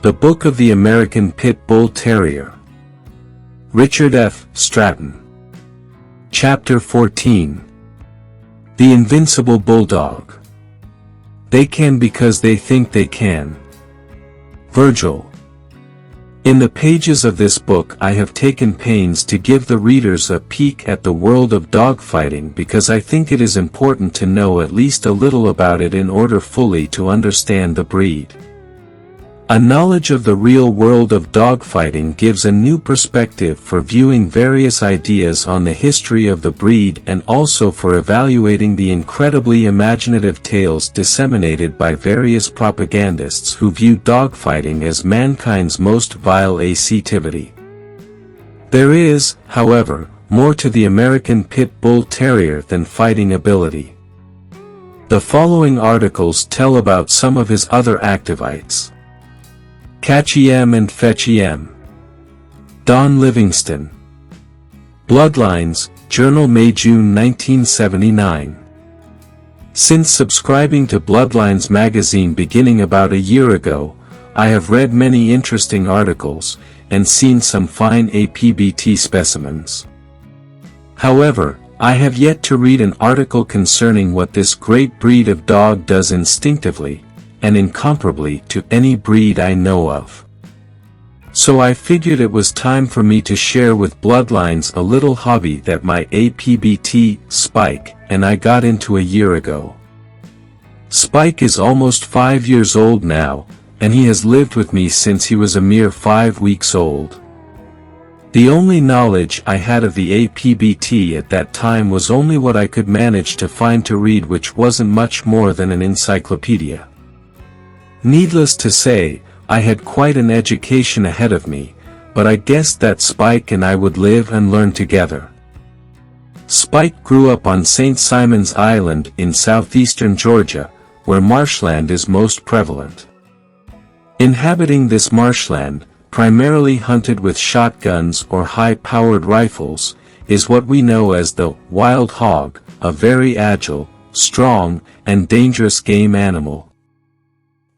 The Book of the American Pit Bull Terrier. Richard F. Stratton. Chapter 14. The Invincible Bulldog. They can because they think they can. Virgil. In the pages of this book I have taken pains to give the readers a peek at the world of dogfighting because I think it is important to know at least a little about it in order fully to understand the breed. A knowledge of the real world of dogfighting gives a new perspective for viewing various ideas on the history of the breed and also for evaluating the incredibly imaginative tales disseminated by various propagandists who view dogfighting as mankind's most vile activity. There is, however, more to the American Pit Bull Terrier than fighting ability. The following articles tell about some of his other activities. Catchy-em and Fetchy-em. Don Livingston. Bloodlines, Journal, May-June 1979. Since subscribing to Bloodlines magazine beginning about a year ago, I have read many interesting articles, and seen some fine APBT specimens. However, I have yet to read an article concerning what this great breed of dog does instinctively, and incomparably to any breed I know of. So I figured it was time for me to share with Bloodlines a little hobby that my APBT, Spike, and I got into a year ago. Spike is almost 5 years old now, and he has lived with me since he was a mere 5 weeks old. The only knowledge I had of the APBT at that time was only what I could manage to find to read, which wasn't much more than an encyclopedia. Needless to say, I had quite an education ahead of me, but I guessed that Spike and I would live and learn together. Spike grew up on St. Simon's Island in southeastern Georgia, where marshland is most prevalent. Inhabiting this marshland, primarily hunted with shotguns or high-powered rifles, is what we know as the wild hog, a very agile, strong, and dangerous game animal.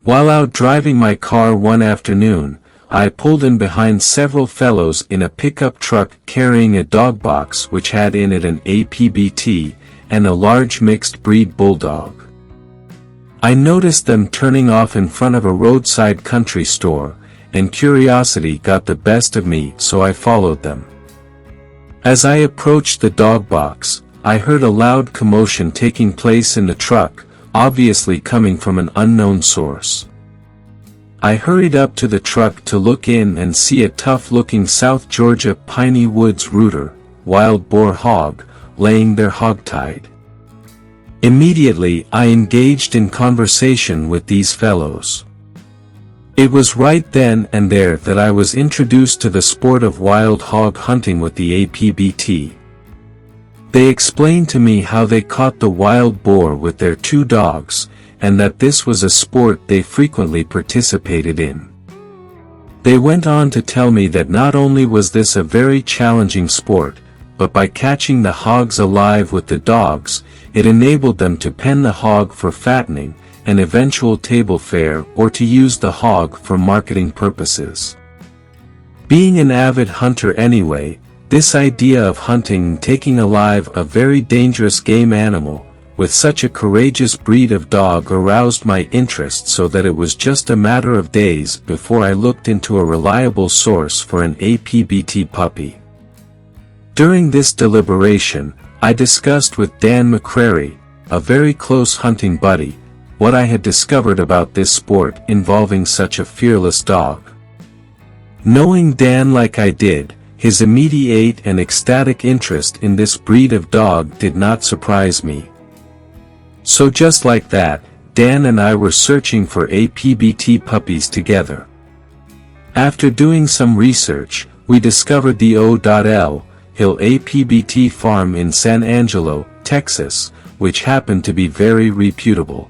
While out driving my car one afternoon, I pulled in behind several fellows in a pickup truck carrying a dog box which had in it an APBT and a large mixed breed bulldog. I noticed them turning off in front of a roadside country store, and curiosity got the best of me, so I followed them. As I approached the dog box, I heard a loud commotion taking place in the truck, obviously coming from an unknown source. I hurried up to the truck to look in and see a tough-looking South Georgia Piney Woods Rooter, wild boar hog, laying there hogtied. Immediately I engaged in conversation with these fellows. It was right then and there that I was introduced to the sport of wild hog hunting with the APBT. They explained to me how they caught the wild boar with their 2 dogs, and that this was a sport they frequently participated in. They went on to tell me that not only was this a very challenging sport, but by catching the hogs alive with the dogs, it enabled them to pen the hog for fattening, an eventual table fare, or to use the hog for marketing purposes. Being an avid hunter anyway, this idea of hunting, taking alive a very dangerous game animal, with such a courageous breed of dog aroused my interest, so that it was just a matter of days before I looked into a reliable source for an APBT puppy. During this deliberation, I discussed with Dan McCrary, a very close hunting buddy, what I had discovered about this sport involving such a fearless dog. Knowing Dan like I did, his immediate and ecstatic interest in this breed of dog did not surprise me. So just like that, Dan and I were searching for APBT puppies together. After doing some research, we discovered the O.L. Hill APBT farm in San Angelo, Texas, which happened to be very reputable.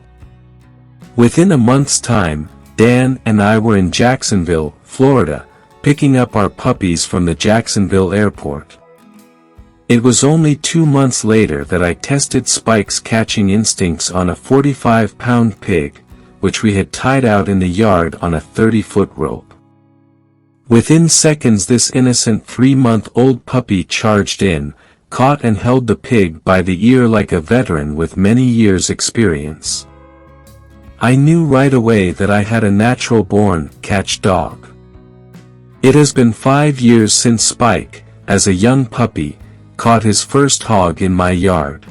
Within a month's time, Dan and I were in Jacksonville, Florida, picking up our puppies from the Jacksonville airport. It was only 2 months later that I tested Spike's catching instincts on a 45-pound pig, which we had tied out in the yard on a 30-foot rope. Within seconds this innocent 3-month-old puppy charged in, caught and held the pig by the ear like a veteran with many years' experience. I knew right away that I had a natural-born catch dog. It has been 5 years since Spike, as a young puppy, caught his first hog in my yard.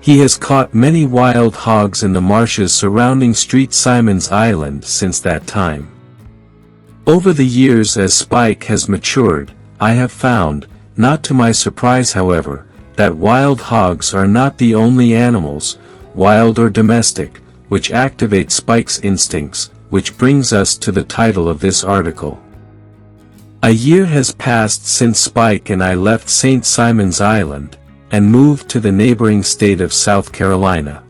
He has caught many wild hogs in the marshes surrounding St. Simon's Island since that time. Over the years as Spike has matured, I have found, not to my surprise however, that wild hogs are not the only animals, wild or domestic, which activate Spike's instincts, which brings us to the title of this article. A year has passed since Spike and I left St. Simon's Island, and moved to the neighboring state of South Carolina.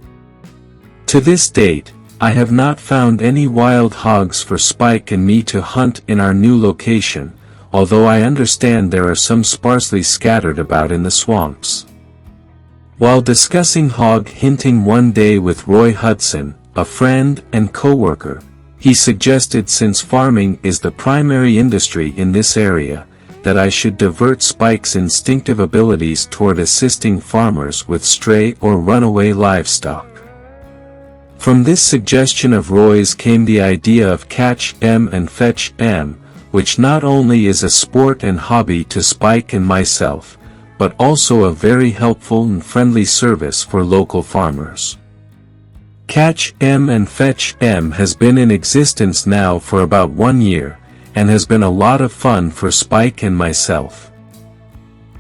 To this date, I have not found any wild hogs for Spike and me to hunt in our new location, although I understand there are some sparsely scattered about in the swamps. While discussing hog hunting one day with Roy Hudson, a friend and co-worker, he suggested since farming is the primary industry in this area, that I should divert Spike's instinctive abilities toward assisting farmers with stray or runaway livestock. From this suggestion of Roy's came the idea of Catch M and Fetch M, which not only is a sport and hobby to Spike and myself, but also a very helpful and friendly service for local farmers. Catch M and Fetch M has been in existence now for about 1 year, and has been a lot of fun for Spike and myself.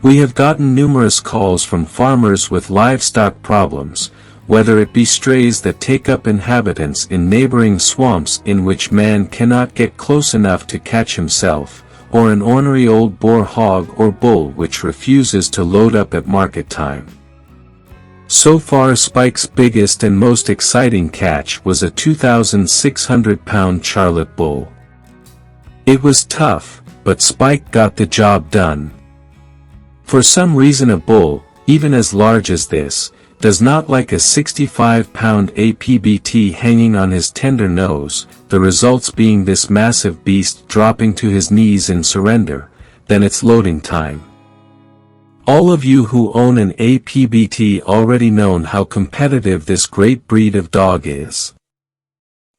We have gotten numerous calls from farmers with livestock problems, whether it be strays that take up inhabitants in neighboring swamps in which man cannot get close enough to catch himself, or an ornery old boar hog or bull which refuses to load up at market time. So far Spike's biggest and most exciting catch was a 2,600-pound Charlotte bull. It was tough, but Spike got the job done. For some reason a bull, even as large as this, does not like a 65-pound APBT hanging on his tender nose, the results being this massive beast dropping to his knees in surrender, then it's loading time. All of you who own an APBT already know how competitive this great breed of dog is.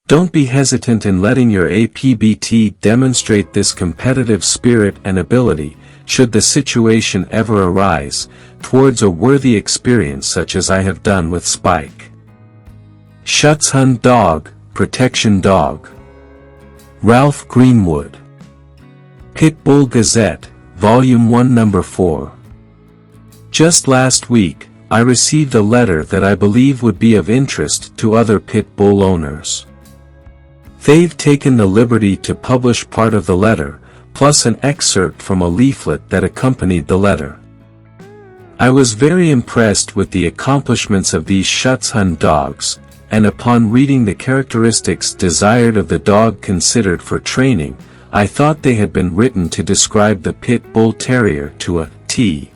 Don't be hesitant in letting your APBT demonstrate this competitive spirit and ability, should the situation ever arise, towards a worthy experience such as I have done with Spike. Schutzhund Dog, Protection Dog. Ralph Greenwood. Pit Bull Gazette, Volume 1 Number 4. Just last week, I received a letter that I believe would be of interest to other pit bull owners. They've taken the liberty to publish part of the letter, plus an excerpt from a leaflet that accompanied the letter. I was very impressed with the accomplishments of these Schutzhund dogs, and upon reading the characteristics desired of the dog considered for training, I thought they had been written to describe the Pit Bull Terrier to a T.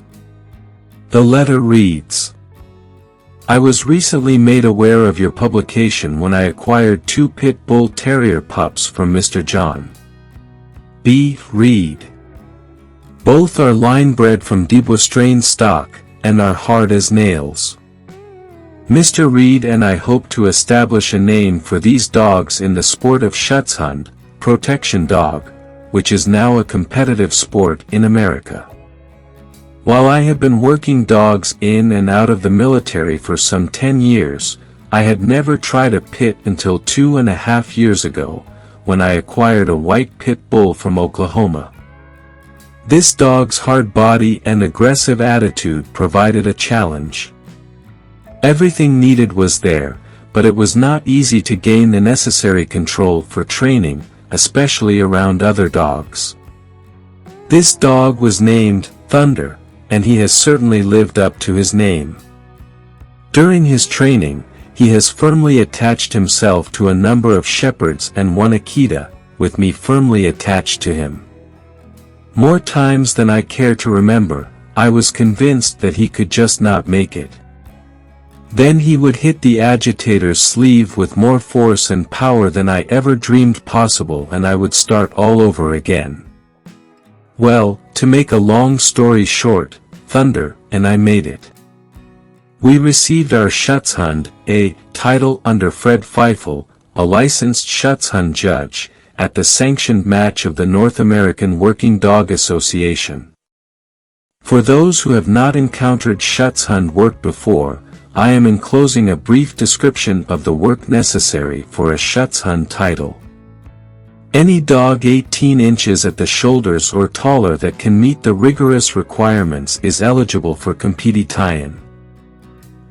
The letter reads: I was recently made aware of your publication when I acquired 2 Pit Bull Terrier pups from Mr. John B. Reed. Both are line-bred from Deboustrain stock, and are hard as nails. Mr. Reed and I hope to establish a name for these dogs in the sport of Schutzhund, protection dog, which is now a competitive sport in America. While I have been working dogs in and out of the military for some 10 years, I had never tried a pit until 2.5 years ago, when I acquired a white pit bull from Oklahoma. This dog's hard body and aggressive attitude provided a challenge. Everything needed was there, but it was not easy to gain the necessary control for training, especially around other dogs. This dog was named Thunder, and he has certainly lived up to his name. During his training, he has firmly attached himself to a number of shepherds and one Akita, with me firmly attached to him. More times than I care to remember, I was convinced that he could just not make it. Then he would hit the agitator's sleeve with more force and power than I ever dreamed possible, and I would start all over again. Well, to make a long story short, thunder, and I made it. We received our Schutzhund, a title under Fred Feifel, a licensed Schutzhund judge, at the sanctioned match of the North American Working Dog Association. For those who have not encountered Schutzhund work before, I am enclosing a brief description of the work necessary for a Schutzhund title. Any dog 18 inches at the shoulders or taller that can meet the rigorous requirements is eligible for competition.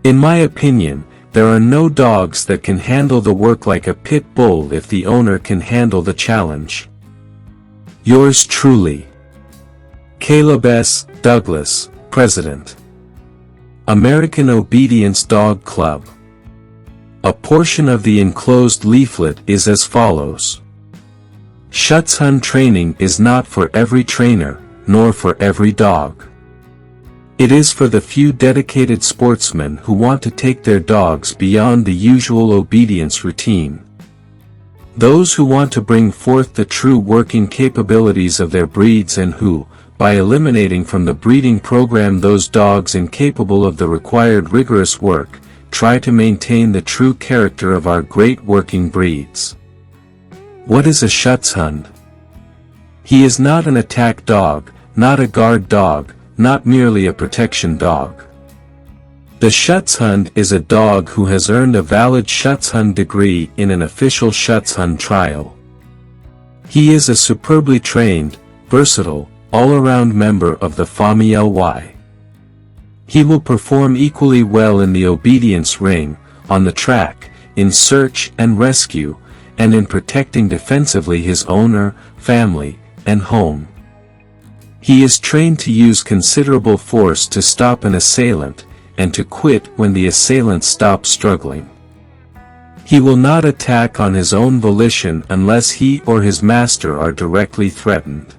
In my opinion, there are no dogs that can handle the work like a pit bull if the owner can handle the challenge. Yours truly, Caleb S. Douglas, President, American Obedience Dog Club. A portion of the enclosed leaflet is as follows. Schutzhund training is not for every trainer, nor for every dog. It is for the few dedicated sportsmen who want to take their dogs beyond the usual obedience routine. Those who want to bring forth the true working capabilities of their breeds and who, by eliminating from the breeding program those dogs incapable of the required rigorous work, try to maintain the true character of our great working breeds. What is a Schutzhund? He is not an attack dog, not a guard dog, not merely a protection dog. The Schutzhund is a dog who has earned a valid Schutzhund degree in an official Schutzhund trial. He is a superbly trained, versatile, all-around member of the family. He will perform equally well in the obedience ring, on the track, in search and rescue, and in protecting defensively his owner, family, and home. He is trained to use considerable force to stop an assailant, and to quit when the assailant stops struggling. He will not attack on his own volition unless he or his master are directly threatened.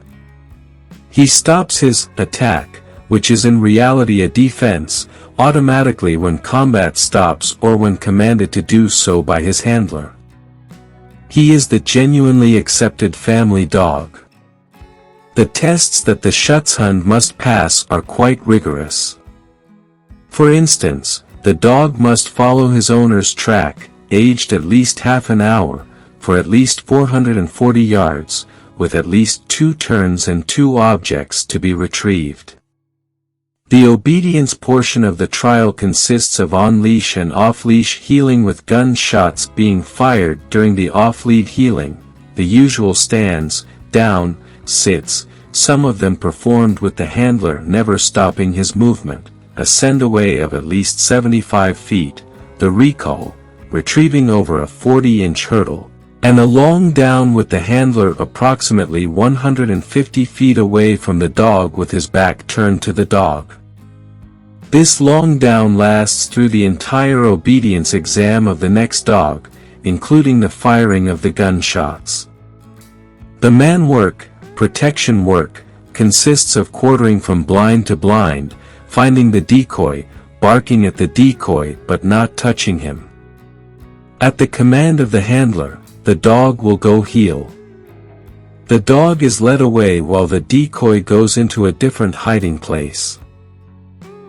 He stops his attack, which is in reality a defense, automatically when combat stops or when commanded to do so by his handler. He is the genuinely accepted family dog. The tests that the Schutzhund must pass are quite rigorous. For instance, the dog must follow his owner's track, aged at least half an hour, for at least 440 yards, with at least 2 turns and 2 objects to be retrieved. The obedience portion of the trial consists of on-leash and off-leash heeling with gun shots being fired during the off-lead heeling, the usual stands, down, sits, some of them performed with the handler never stopping his movement, a send-away of at least 75 feet, the recall, retrieving over a 40-inch hurdle, and a long down with the handler approximately 150 feet away from the dog with his back turned to the dog. This long down lasts through the entire obedience exam of the next dog, including the firing of the gunshots. The man work, protection work, consists of quartering from blind to blind, finding the decoy, barking at the decoy but not touching him. At the command of the handler, the dog will go heel. The dog is led away while the decoy goes into a different hiding place.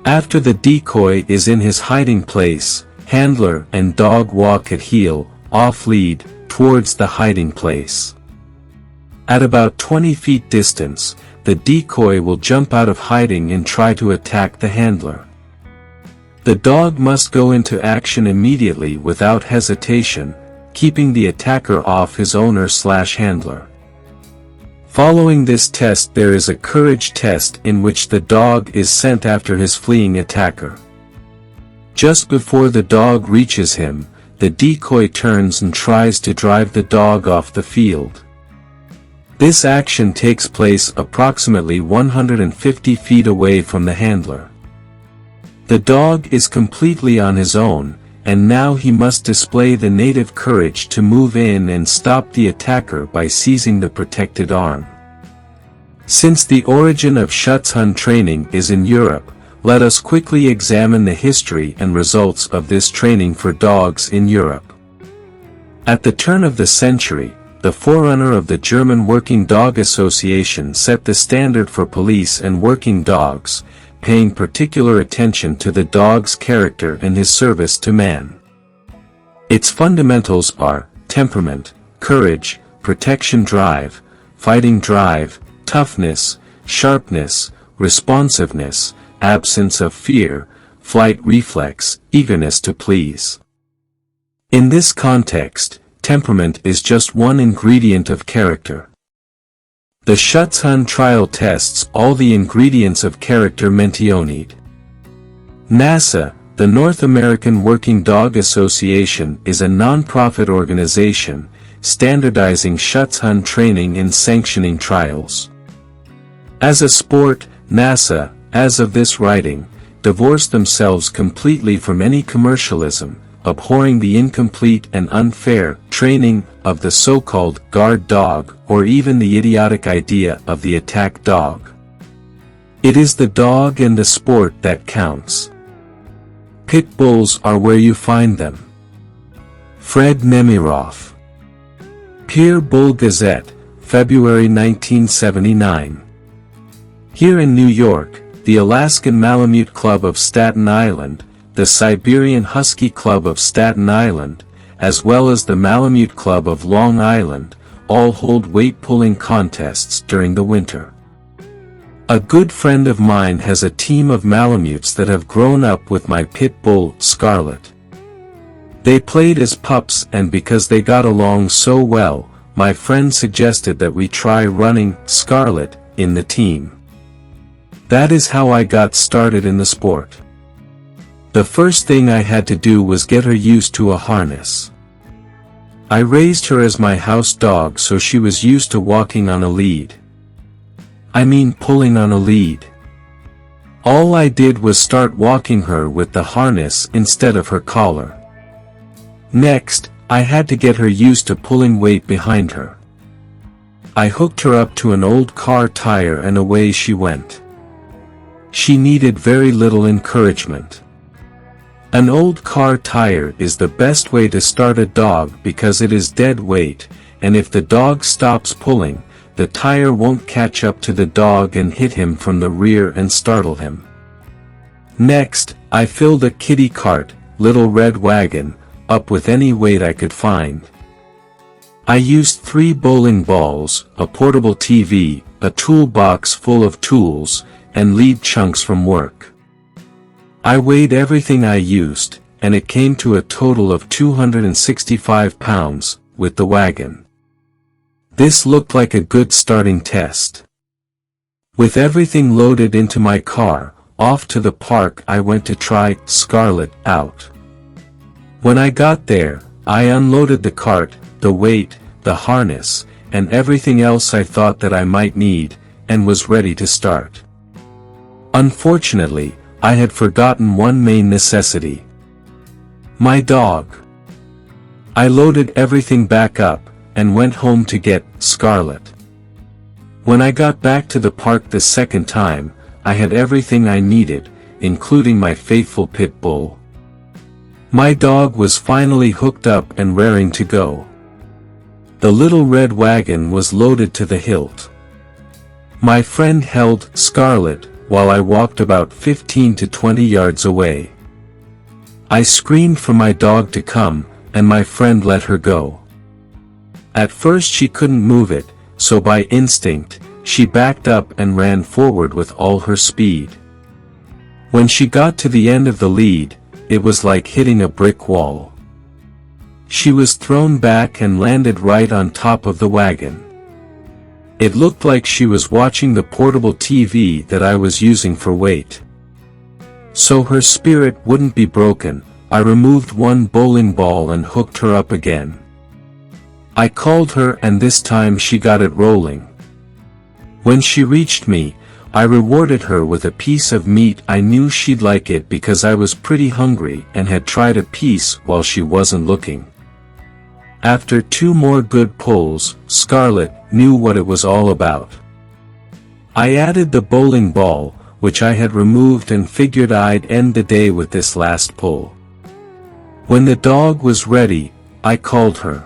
After the decoy is in his hiding place, handler and dog walk at heel, off lead, towards the hiding place. At about 20 feet distance, the decoy will jump out of hiding and try to attack the handler. The dog must go into action immediately without hesitation, keeping the attacker off his owner/handler. Following this test there is a courage test in which the dog is sent after his fleeing attacker. Just before the dog reaches him, the decoy turns and tries to drive the dog off the field. This action takes place approximately 150 feet away from the handler. The dog is completely on his own, and now he must display the native courage to move in and stop the attacker by seizing the protected arm. Since the origin of Schutzhund training is in Europe, let us quickly examine the history and results of this training for dogs in Europe. At the turn of the century, the forerunner of the German Working Dog Association set the standard for police and working dogs, paying particular attention to the dog's character and his service to man. Its fundamentals are temperament, courage, protection drive, fighting drive, toughness, sharpness, responsiveness, absence of fear, flight reflex, eagerness to please. In this context, temperament is just one ingredient of character. The Schutzhund trial tests all the ingredients of character mentioned. NASA, the North American Working Dog Association, is a non-profit organization, standardizing Schutzhund training and sanctioning trials. As a sport, NASA, as of this writing, divorced themselves completely from any commercialism, abhorring the incomplete and unfair training of the so-called guard dog or even the idiotic idea of the attack dog. It is the dog and the sport that counts. Pit bulls are where you find them. Fred Nemiroff. Pure Bull Gazette, February 1979. Here in New York, the Alaskan Malamute Club of Staten Island, the Siberian Husky Club of Staten Island, as well as the Malamute Club of Long Island, all hold weight-pulling contests during the winter. A good friend of mine has a team of Malamutes that have grown up with my pit bull, Scarlet. They played as pups, and because they got along so well, my friend suggested that we try running Scarlet in the team. That is how I got started in the sport. The first thing I had to do was get her used to a harness. I raised her as my house dog, so she was used to walking on a lead. I mean pulling on a lead. All I did was start walking her with the harness instead of her collar. Next, I had to get her used to pulling weight behind her. I hooked her up to an old car tire and away she went. She needed very little encouragement. An old car tire is the best way to start a dog because it is dead weight, and if the dog stops pulling, the tire won't catch up to the dog and hit him from the rear and startle him. Next, I filled a kitty cart, little red wagon, up with any weight I could find. I used 3 bowling balls, a portable TV, a toolbox full of tools, and lead chunks from work. I weighed everything I used, and it came to a total of 265 pounds, with the wagon. This looked like a good starting test. With everything loaded into my car, off to the park I went to try Scarlet out. When I got there, I unloaded the cart, the weight, the harness, and everything else I thought that I might need, and was ready to start. Unfortunately, I had forgotten one main necessity. My dog. I loaded everything back up, and went home to get Scarlet. When I got back to the park the second time, I had everything I needed, including my faithful pit bull. My dog was finally hooked up and raring to go. The little red wagon was loaded to the hilt. My friend held Scarlet, while I walked about 15 to 20 yards away. I screamed for my dog to come, and my friend let her go. At first she couldn't move it, so by instinct, she backed up and ran forward with all her speed. When she got to the end of the lead, it was like hitting a brick wall. She was thrown back and landed right on top of the wagon. It looked like she was watching the portable TV that I was using for weight. So her spirit wouldn't be broken, I removed one bowling ball and hooked her up again. I called her, and this time she got it rolling. When she reached me, I rewarded her with a piece of meat. I knew she'd like it because I was pretty hungry and had tried a piece while she wasn't looking. After 2 more good pulls, Scarlet knew what it was all about. I added the bowling ball, which I had removed and figured I'd end the day with this last pull. When the dog was ready, I called her.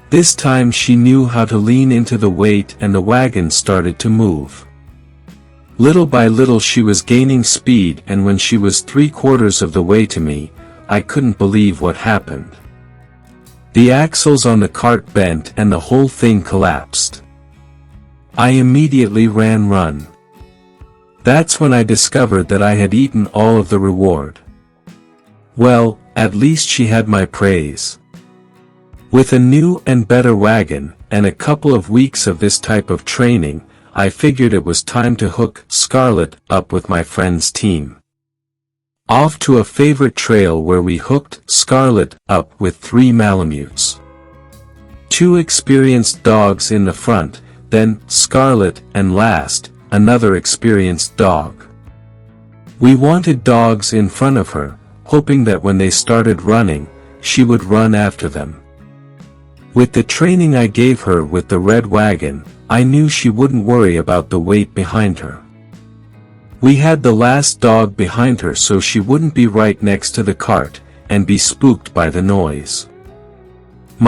This time she knew how to lean into the weight and the wagon started to move. Little by little she was gaining speed, and when she was 3/4 of the way to me, I couldn't believe what happened. The axles on the cart bent and the whole thing collapsed. I immediately run. That's when I discovered that I had eaten all of the reward. Well, at least she had my praise. With a new and better wagon, and a couple of weeks of this type of training, I figured it was time to hook Scarlet up with my friend's team. Off to a favorite trail where we hooked Scarlet up with 3 Malamutes. 2 experienced dogs in the front, then Scarlet, and last, another experienced dog. We wanted dogs in front of her, hoping that when they started running, she would run after them. With the training I gave her with the red wagon, I knew she wouldn't worry about the weight behind her. We had the last dog behind her so she wouldn't be right next to the cart, and be spooked by the noise.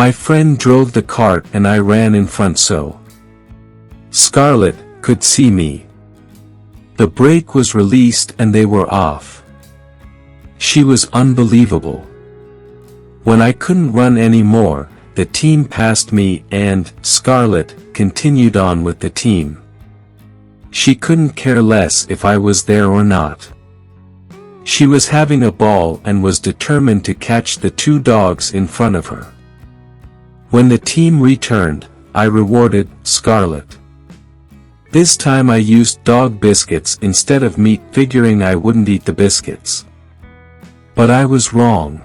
My friend drove the cart and I ran in front so Scarlet could see me. The brake was released and they were off. She was unbelievable. When I couldn't run anymore, the team passed me and Scarlet continued on with the team. She couldn't care less if I was there or not. She was having a ball and was determined to catch the 2 dogs in front of her. When the team returned, I rewarded Scarlet. This time I used dog biscuits instead of meat, figuring I wouldn't eat the biscuits. But I was wrong.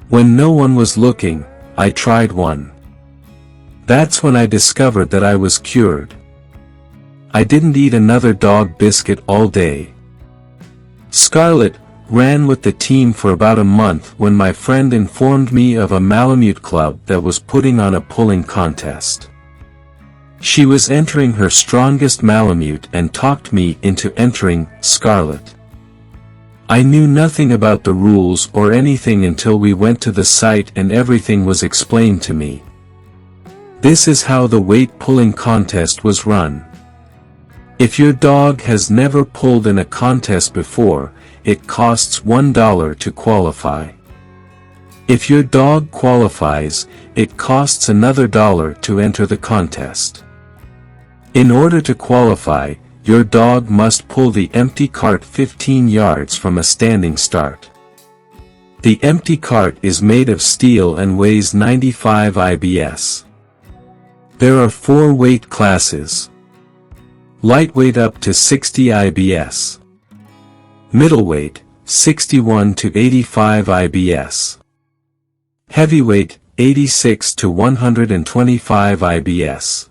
When no one was looking, I tried one. That's when I discovered that I was cured. I didn't eat another dog biscuit all day. Scarlet ran with the team for about a month when my friend informed me of a Malamute club that was putting on a pulling contest. She was entering her strongest Malamute and talked me into entering Scarlet. I knew nothing about the rules or anything until we went to the site and everything was explained to me. This is how the weight pulling contest was run. If your dog has never pulled in a contest before, it costs $1 to qualify. If your dog qualifies, it costs another $1 to enter the contest. In order to qualify, your dog must pull the empty cart 15 yards from a standing start. The empty cart is made of steel and weighs 95 IBS. There are 4 weight classes. Lightweight up to 60 IBS. Middleweight, 61 to 85 IBS. Heavyweight, 86 to 125 IBS.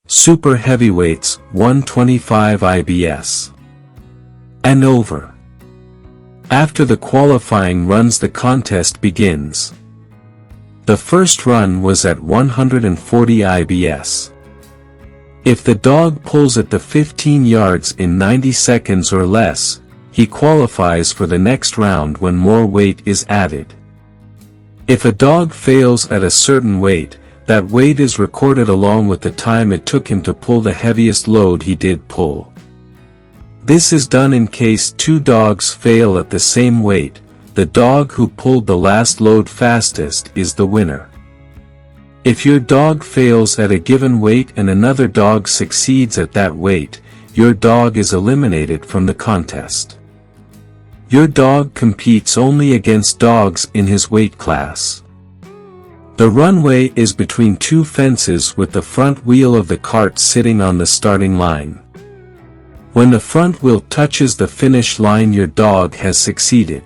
Super heavyweights, 125 IBS. And over. After the qualifying runs, the contest begins. The first run was at 140 IBS. If the dog pulls at the 15 yards in 90 seconds or less, he qualifies for the next round when more weight is added. If a dog fails at a certain weight, that weight is recorded along with the time it took him to pull the heaviest load he did pull. This is done in case 2 dogs fail at the same weight. The dog who pulled the last load fastest is the winner. If your dog fails at a given weight and another dog succeeds at that weight, your dog is eliminated from the contest. Your dog competes only against dogs in his weight class. The runway is between 2 fences with the front wheel of the cart sitting on the starting line. When the front wheel touches the finish line, your dog has succeeded.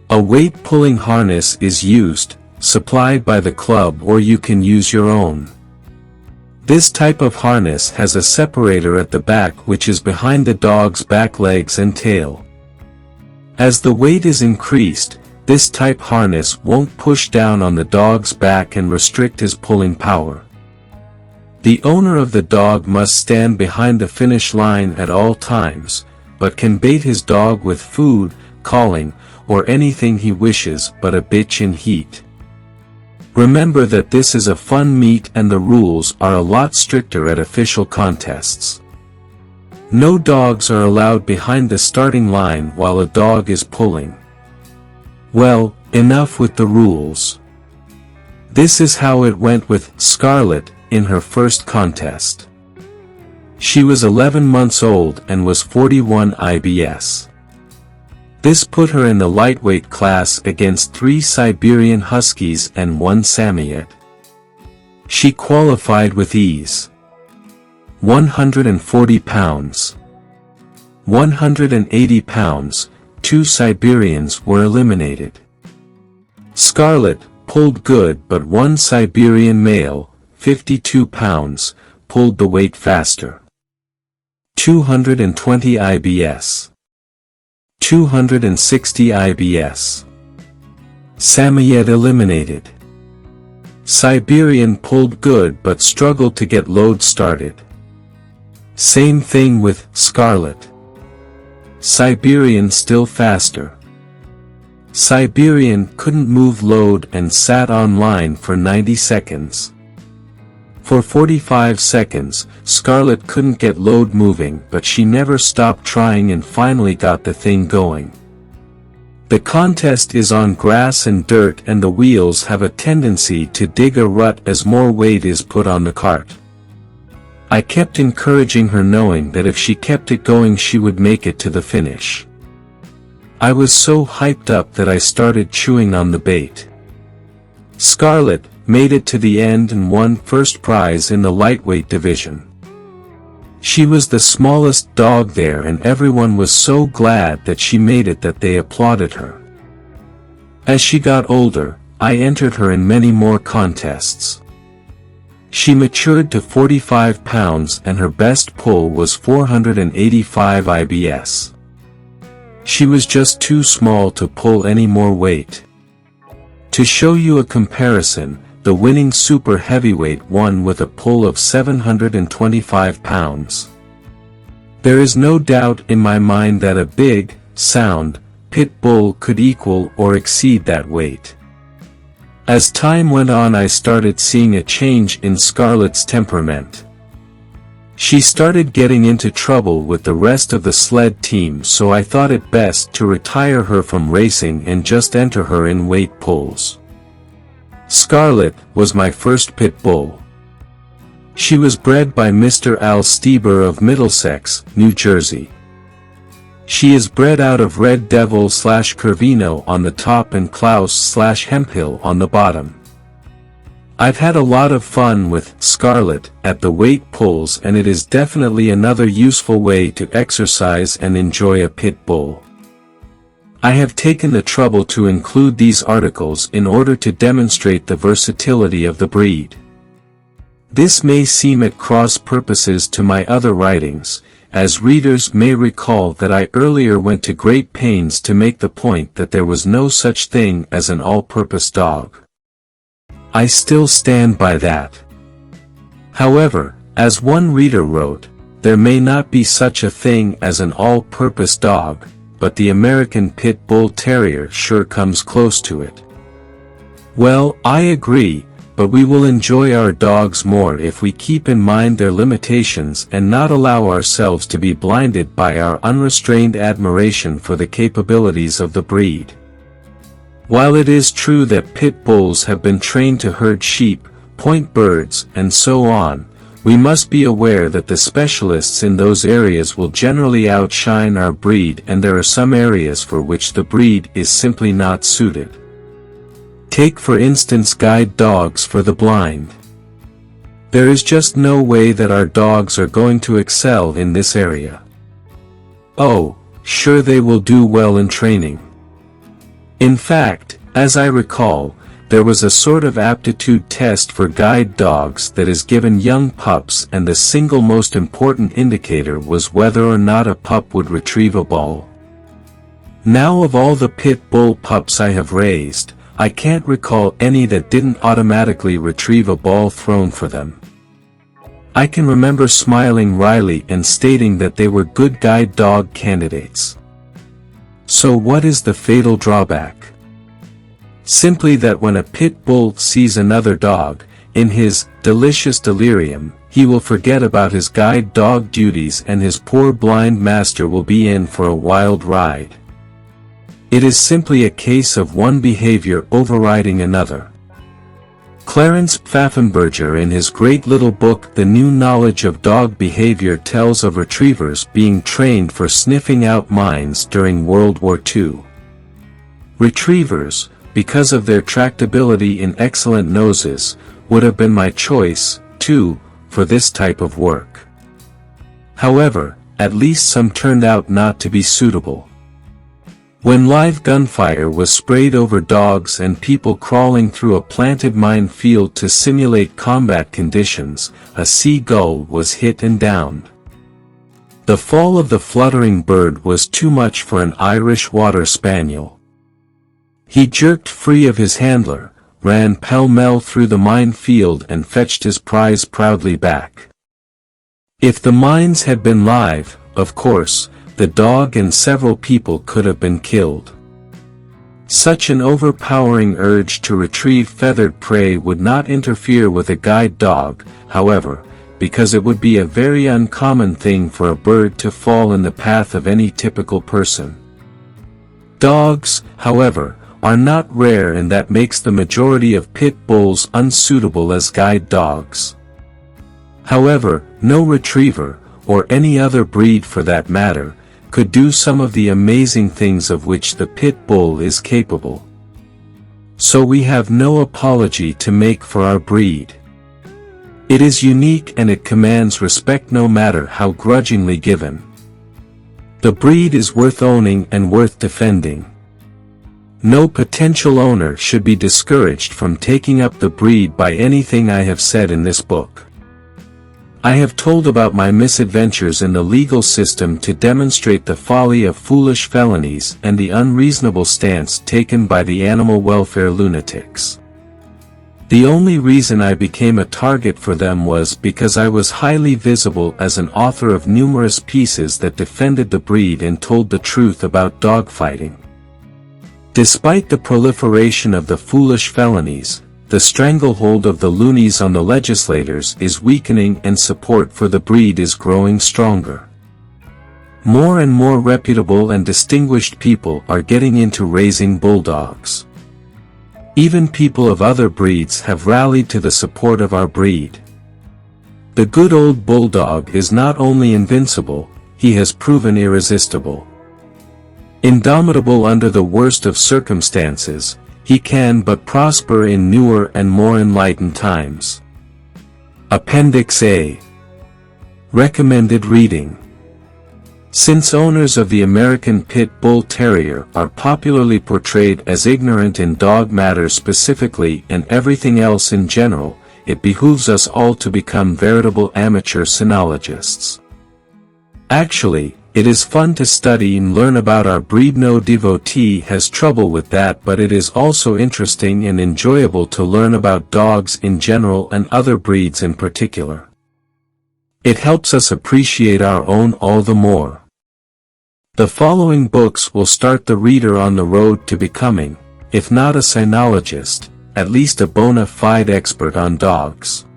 A weight pulling harness is used, supplied by the club, or you can use your own. This type of harness has a separator at the back which is behind the dog's back legs and tail. As the weight is increased, this type harness won't push down on the dog's back and restrict his pulling power. The owner of the dog must stand behind the finish line at all times, but can bait his dog with food, calling, or anything he wishes but a bitch in heat. Remember that this is a fun meet and the rules are a lot stricter at official contests. No dogs are allowed behind the starting line while a dog is pulling. Well, enough with the rules. This is how it went with Scarlett in her first contest. She was 11 months old and was 41 IBS. This put her in the lightweight class against 3 Siberian Huskies and 1 Samoyed. She qualified with ease. 140 pounds. 180 pounds, 2 Siberians were eliminated. Scarlett pulled good, but 1 Siberian male, 52 pounds, pulled the weight faster. 220 IBS. 260 IBS. Samoyed eliminated. Siberian pulled good but struggled to get load started. Same thing with Scarlett. Siberian still faster. Siberian couldn't move load and sat on line for 90 seconds. For 45 seconds, Scarlett couldn't get load moving, but she never stopped trying and finally got the thing going. The contest is on grass and dirt, and the wheels have a tendency to dig a rut as more weight is put on the cart. I kept encouraging her, knowing that if she kept it going she would make it to the finish. I was so hyped up that I started chewing on the bait. Scarlett made it to the end and won first prize in the lightweight division. She was the smallest dog there, and everyone was so glad that she made it that they applauded her. As she got older, I entered her in many more contests. She matured to 45 pounds and her best pull was 485 IBS. She was just too small to pull any more weight. To show you a comparison, the winning super heavyweight won with a pull of 725 pounds. There is no doubt in my mind that a big, sound, pit bull could equal or exceed that weight. As time went on, I started seeing a change in Scarlett's temperament. She started getting into trouble with the rest of the sled team, so I thought it best to retire her from racing and just enter her in weight pulls. Scarlett was my first pit bull. She was bred by Mr. Al Stieber of Middlesex, New Jersey. She is bred out of Red Devil / Curvino on the top and Klaus / Hemphill on the bottom. I've had a lot of fun with Scarlett at the weight pulls, and it is definitely another useful way to exercise and enjoy a pit bull. I have taken the trouble to include these articles in order to demonstrate the versatility of the breed. This may seem at cross purposes to my other writings, as readers may recall that I earlier went to great pains to make the point that there was no such thing as an all-purpose dog. I still stand by that. However, as one reader wrote, there may not be such a thing as an all-purpose dog, but the American Pit Bull Terrier sure comes close to it. Well, I agree, but we will enjoy our dogs more if we keep in mind their limitations and not allow ourselves to be blinded by our unrestrained admiration for the capabilities of the breed. While it is true that pit bulls have been trained to herd sheep, point birds, and so on, we must be aware that the specialists in those areas will generally outshine our breed, and there are some areas for which the breed is simply not suited. Take for instance guide dogs for the blind. There is just no way that our dogs are going to excel in this area. Oh, sure, they will do well in training. In fact, as I recall, there was a sort of aptitude test for guide dogs that is given young pups, and the single most important indicator was whether or not a pup would retrieve a ball. Now, of all the pit bull pups I have raised, I can't recall any that didn't automatically retrieve a ball thrown for them. I can remember smiling wryly and stating that they were good guide dog candidates. So what is the fatal drawback? Simply that when a pit bull sees another dog, in his delicious delirium, he will forget about his guide dog duties and his poor blind master will be in for a wild ride. It is simply a case of one behavior overriding another. Clarence Pfaffenberger in his great little book The New Knowledge of Dog Behavior tells of retrievers being trained for sniffing out mines during World War II. Retrievers, because of their tractability and excellent noses, would have been my choice, too, for this type of work. However, at least some turned out not to be suitable. When live gunfire was sprayed over dogs and people crawling through a planted mine field to simulate combat conditions, a seagull was hit and downed. The fall of the fluttering bird was too much for an Irish water spaniel. He jerked free of his handler, ran pell-mell through the mine field and fetched his prize proudly back. If the mines had been live, of course, the dog and several people could have been killed. Such an overpowering urge to retrieve feathered prey would not interfere with a guide dog, however, because it would be a very uncommon thing for a bird to fall in the path of any typical person. Dogs, however, are not rare, and that makes the majority of pit bulls unsuitable as guide dogs. However, no retriever, or any other breed for that matter, could do some of the amazing things of which the pit bull is capable. So we have no apology to make for our breed. It is unique and it commands respect no matter how grudgingly given. The breed is worth owning and worth defending. No potential owner should be discouraged from taking up the breed by anything I have said in this book. I have told about my misadventures in the legal system to demonstrate the folly of foolish felonies and the unreasonable stance taken by the animal welfare lunatics. The only reason I became a target for them was because I was highly visible as an author of numerous pieces that defended the breed and told the truth about dogfighting. Despite the proliferation of the foolish felonies, the stranglehold of the loonies on the legislators is weakening and support for the breed is growing stronger. More and more reputable and distinguished people are getting into raising bulldogs. Even people of other breeds have rallied to the support of our breed. The good old bulldog is not only invincible, he has proven irresistible. Indomitable under the worst of circumstances, he can but prosper in newer and more enlightened times. Appendix A. Recommended reading. Since owners of the American Pit Bull Terrier are popularly portrayed as ignorant in dog matters specifically and everything else in general, it behooves us all to become veritable amateur cynologists. Actually, it is fun to study and learn about our breed. No devotee has trouble with that, but it is also interesting and enjoyable to learn about dogs in general and other breeds in particular. It helps us appreciate our own all the more. The following books will start the reader on the road to becoming, if not a cynologist, at least a bona fide expert on dogs.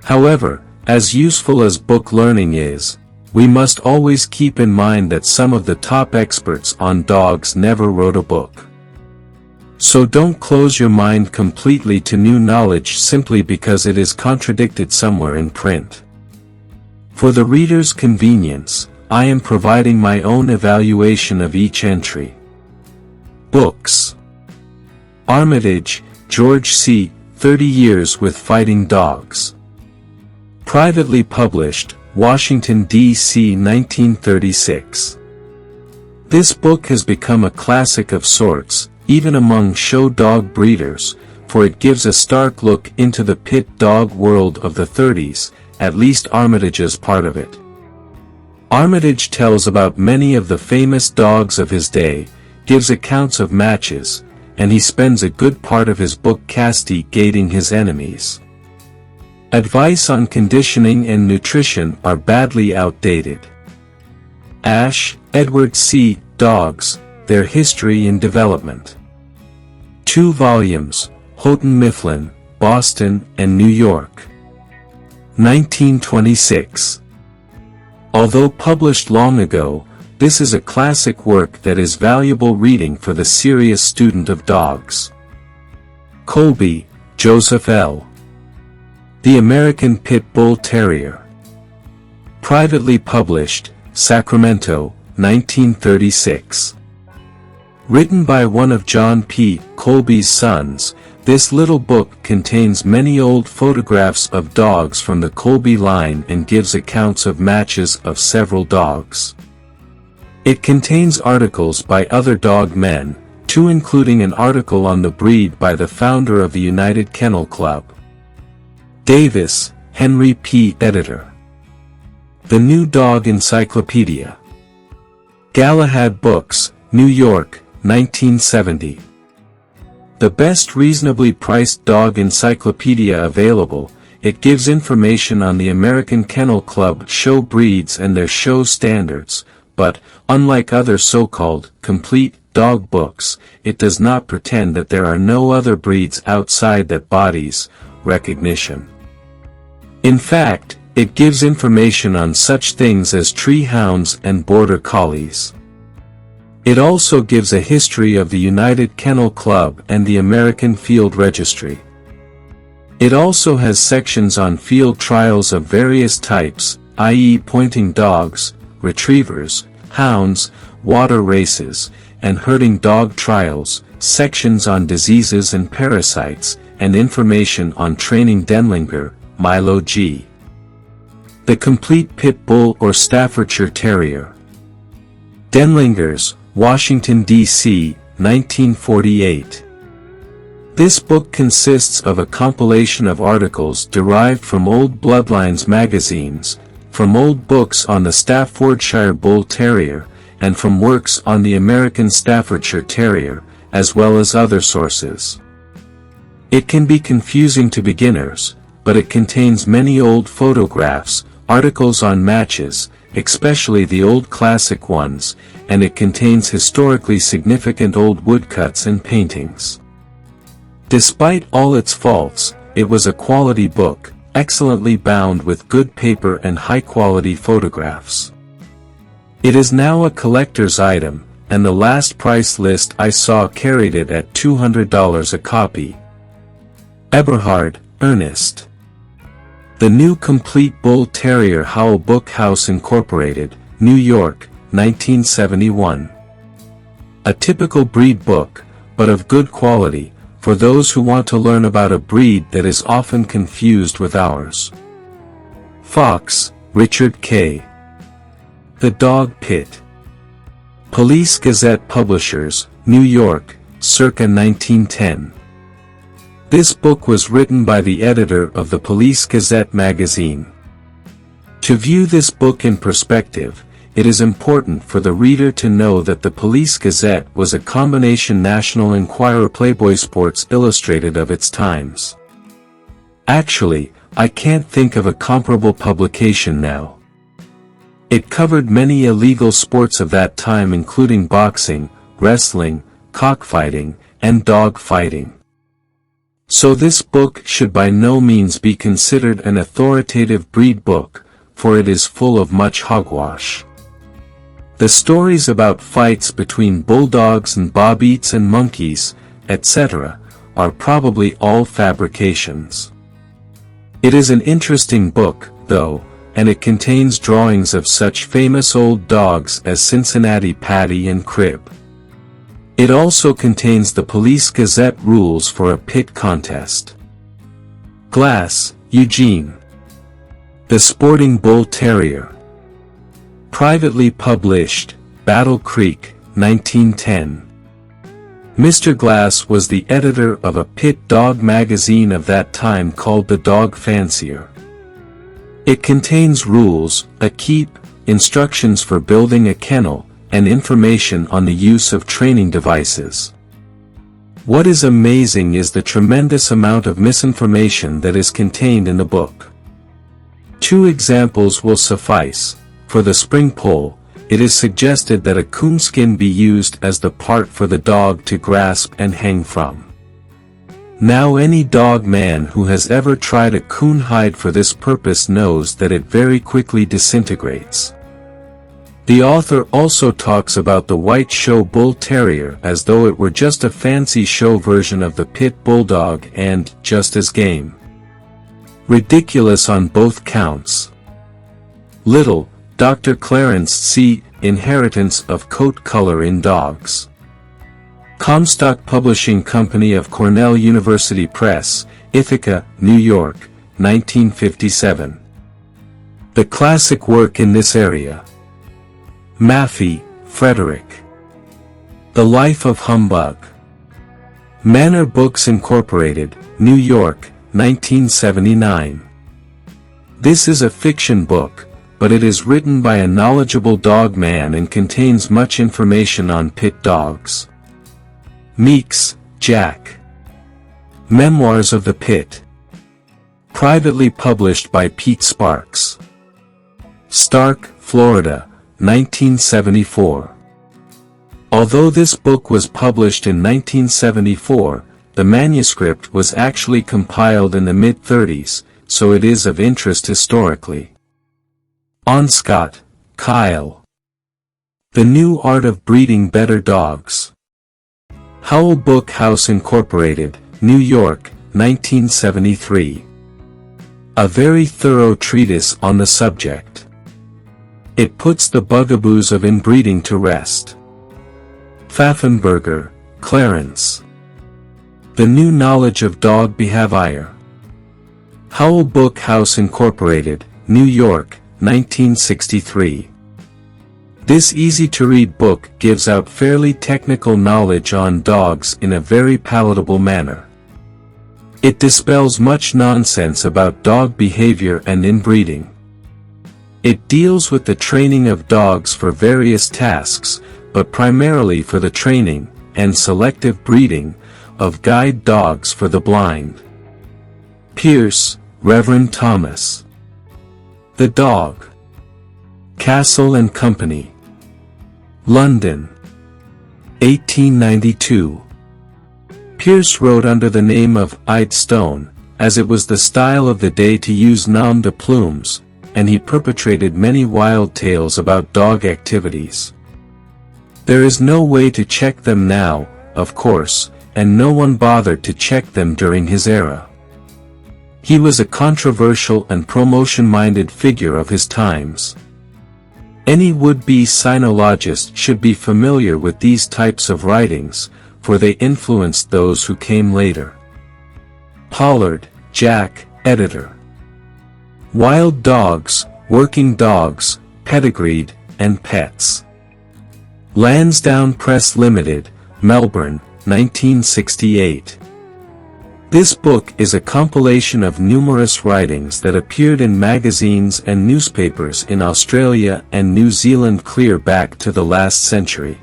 However, as useful as book learning is, we must always keep in mind that some of the top experts on dogs never wrote a book. So don't close your mind completely to new knowledge simply because it is contradicted somewhere in print. For the reader's convenience, I am providing my own evaluation of each entry. Books. Armitage, George C., 30 Years with Fighting Dogs. Privately published, Washington, D.C. 1936. This book has become a classic of sorts, even among show dog breeders, for it gives a stark look into the pit dog world of the 30s, at least Armitage's part of it. Armitage tells about many of the famous dogs of his day, gives accounts of matches, and he spends a good part of his book castigating his enemies. Advice on conditioning and nutrition are badly outdated. Ash, Edward C. Dogs, Their History and Development. 2 volumes, Houghton Mifflin, Boston and New York. 1926. Although published long ago, this is a classic work that is valuable reading for the serious student of dogs. Colby, Joseph L. The American Pit Bull Terrier. Privately published, Sacramento, 1936. Written by one of John P. Colby's sons, this little book contains many old photographs of dogs from the Colby line and gives accounts of matches of several dogs. It contains articles by other dog men, 2 including an article on the breed by the founder of the United Kennel Club. Davis, Henry P. Editor. The New Dog Encyclopedia. Galahad Books, New York, 1970. The best reasonably priced dog encyclopedia available, it gives information on the American Kennel Club show breeds and their show standards, but, unlike other so-called complete dog books, it does not pretend that there are no other breeds outside that body's recognition. In fact, it gives information on such things as tree hounds and border collies. It also gives a history of the United Kennel Club and the American Field Registry. It also has sections on field trials of various types, i.e. pointing dogs, retrievers, hounds, water races, and herding dog trials, sections on diseases and parasites, and information on training Denlinger, Milo G. The Complete Pit Bull or Staffordshire Terrier. Denlingers, Washington, D.C., 1948. This book consists of a compilation of articles derived from old Bloodlines magazines, from old books on the Staffordshire Bull Terrier, and from works on the American Staffordshire Terrier, as well as other sources. It can be confusing to beginners, but it contains many old photographs, articles on matches, especially the old classic ones, and it contains historically significant old woodcuts and paintings. Despite all its faults, it was a quality book, excellently bound with good paper and high-quality photographs. It is now a collector's item, and the last price list I saw carried it at $200 a copy. Eberhard, Ernest. The New Complete Bull Terrier Howell Book House Incorporated, New York, 1971. A typical breed book, but of good quality, for those who want to learn about a breed that is often confused with ours. Fox, Richard K. The Dog Pit. Police Gazette Publishers, New York, circa 1910. This book was written by the editor of the Police Gazette magazine. To view this book in perspective, it is important for the reader to know that the Police Gazette was a combination National Enquirer Playboy Sports Illustrated of its times. Actually, I can't think of a comparable publication now. It covered many illegal sports of that time including boxing, wrestling, cockfighting, and dog fighting. So this book should by no means be considered an authoritative breed book, for it is full of much hogwash. The stories about fights between bulldogs and bobbies and monkeys, etc., are probably all fabrications. It is an interesting book, though, and it contains drawings of such famous old dogs as Cincinnati Paddy and Crib. It also contains the Police Gazette rules for a pit contest. Glass, Eugene. The Sporting Bull Terrier. Privately published, Battle Creek, 1910. Mr. Glass was the editor of a pit dog magazine of that time called The Dog Fancier. It contains rules, a keep, instructions for building a kennel, and information on the use of training devices. What is amazing is the tremendous amount of misinformation that is contained in the book. 2 examples will suffice. For the spring pole, it is suggested that a coonskin be used as the part for the dog to grasp and hang from. Now any dog man who has ever tried a coon hide for this purpose knows that it very quickly disintegrates. The author also talks about the white show bull terrier as though it were just a fancy show version of the pit bulldog and just as game. Ridiculous on both counts. Little, Dr. Clarence C. Inheritance of Coat Color in Dogs. Comstock Publishing Company of Cornell University Press, Ithaca, New York, 1957. The classic work in this area. Maffei, Frederick. The Life of Humbug. Manor Books Incorporated, New York, 1979. This is a fiction book, but it is written by a knowledgeable dog man and contains much information on pit dogs. Meeks, Jack. Memoirs of the Pit. Privately published by Pete Sparks. Stark, Florida, 1974. Although this book was published in 1974, the manuscript was actually compiled in the mid-30s, so it is of interest historically. Onscott, Kyle. The New Art of Breeding Better Dogs. Howell Book House Incorporated, New York, 1973. A very thorough treatise on the subject. It puts the bugaboos of inbreeding to rest. Pfaffenberger, Clarence. The New Knowledge of Dog Behavior. Howell Book House Incorporated, New York, 1963. This easy-to-read book gives out fairly technical knowledge on dogs in a very palatable manner. It dispels much nonsense about dog behavior and inbreeding. It deals with the training of dogs for various tasks, but primarily for the training, and selective breeding, of guide dogs for the blind. Pierce, Reverend Thomas. The Dog. Castle and Company. London. 1892. Pierce wrote under the name of Idstone, as it was the style of the day to use nom de plumes, and he perpetrated many wild tales about dog activities. There is no way to check them now, of course, and no one bothered to check them during his era. He was a controversial and promotion-minded figure of his times. Any would-be sinologist should be familiar with these types of writings, for they influenced those who came later. Pollard, Jack, editor. Wild Dogs, Working Dogs, Pedigreed, and Pets. Lansdowne Press Limited, Melbourne, 1968. This book is a compilation of numerous writings that appeared in magazines and newspapers in Australia and New Zealand clear back to the last century.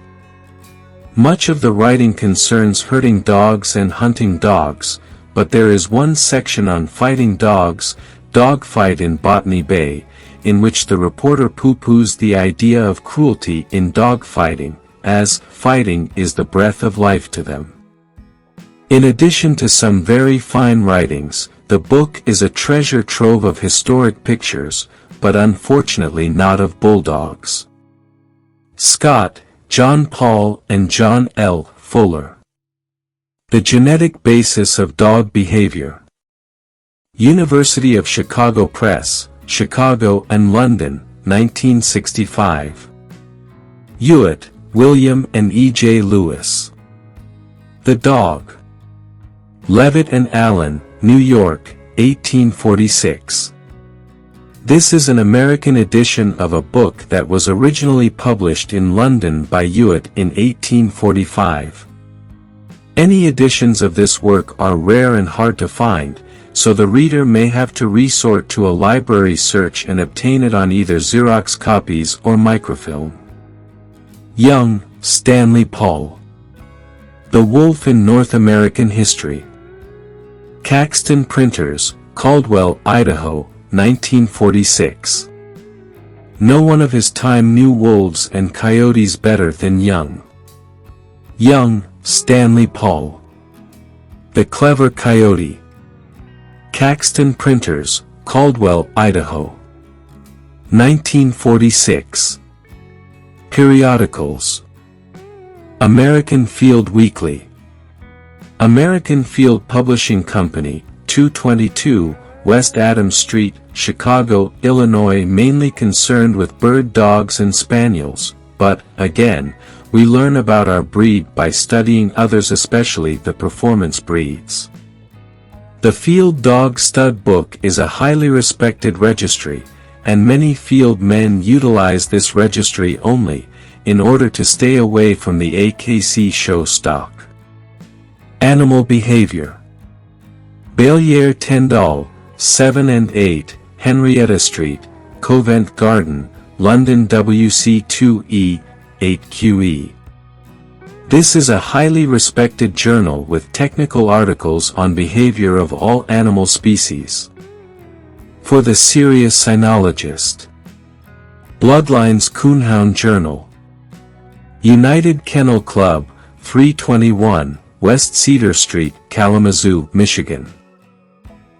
Much of the writing concerns herding dogs and hunting dogs, but there is one section on fighting dogs, Dogfight in Botany Bay, in which the reporter pooh-poohs the idea of cruelty in dogfighting, as fighting is the breath of life to them. In addition to some very fine writings, the book is a treasure trove of historic pictures, but unfortunately not of bulldogs. Scott, John Paul and John L. Fuller. The Genetic Basis of Dog Behavior. University of Chicago Press, Chicago and London, 1965. Hewitt, William and E. J. Lewis. The Dog. Levitt and Allen, New York, 1846. This is an American edition of a book that was originally published in London by Hewitt in 1845. Any editions of this work are rare and hard to find, so the reader may have to resort to a library search and obtain it on either Xerox copies or microfilm. Young, Stanley Paul. The Wolf in North American History. Caxton Printers, Caldwell, Idaho, 1946. No one of his time knew wolves and coyotes better than Young, Stanley Paul. The Clever Coyote. Caxton Printers, Caldwell, Idaho. 1946. Periodicals. American Field Weekly. American Field Publishing Company, 222, West Adams Street, Chicago, Illinois. Mainly concerned with bird dogs and spaniels, but, again, we learn about our breed by studying others, especially the performance breeds. The Field Dog Stud Book is a highly respected registry, and many field men utilize this registry only, in order to stay away from the AKC show stock. Animal Behavior. Bellier Tyndall, 7 and 8, Henrietta Street, Covent Garden, London WC2E, 8QE. This is a highly respected journal with technical articles on behavior of all animal species. For the serious cynologist. Bloodlines Coonhound Journal. United Kennel Club, 321, West Cedar Street, Kalamazoo, Michigan.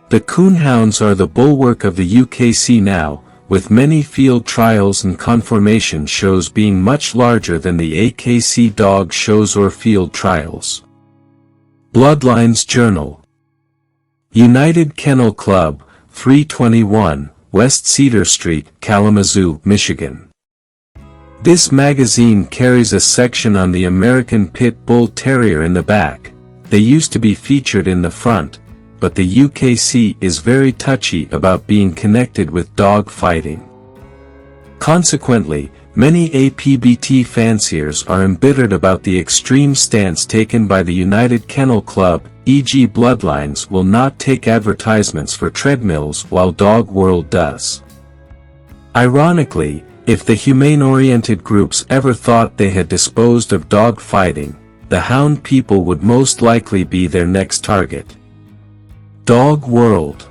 The Coonhounds are the bulwark of the UKC now, with many field trials and conformation shows being much larger than the AKC dog shows or field trials. Bloodlines Journal. United Kennel Club, 321, West Cedar Street, Kalamazoo, Michigan. This magazine carries a section on the American Pit Bull Terrier in the back. They used to be featured in the front, but the UKC is very touchy about being connected with dog fighting. Consequently, many APBT fanciers are embittered about the extreme stance taken by the United Kennel Club, e.g. Bloodlines will not take advertisements for treadmills while Dog World does. Ironically, if the humane-oriented groups ever thought they had disposed of dog fighting, the hound people would most likely be their next target. Dog World.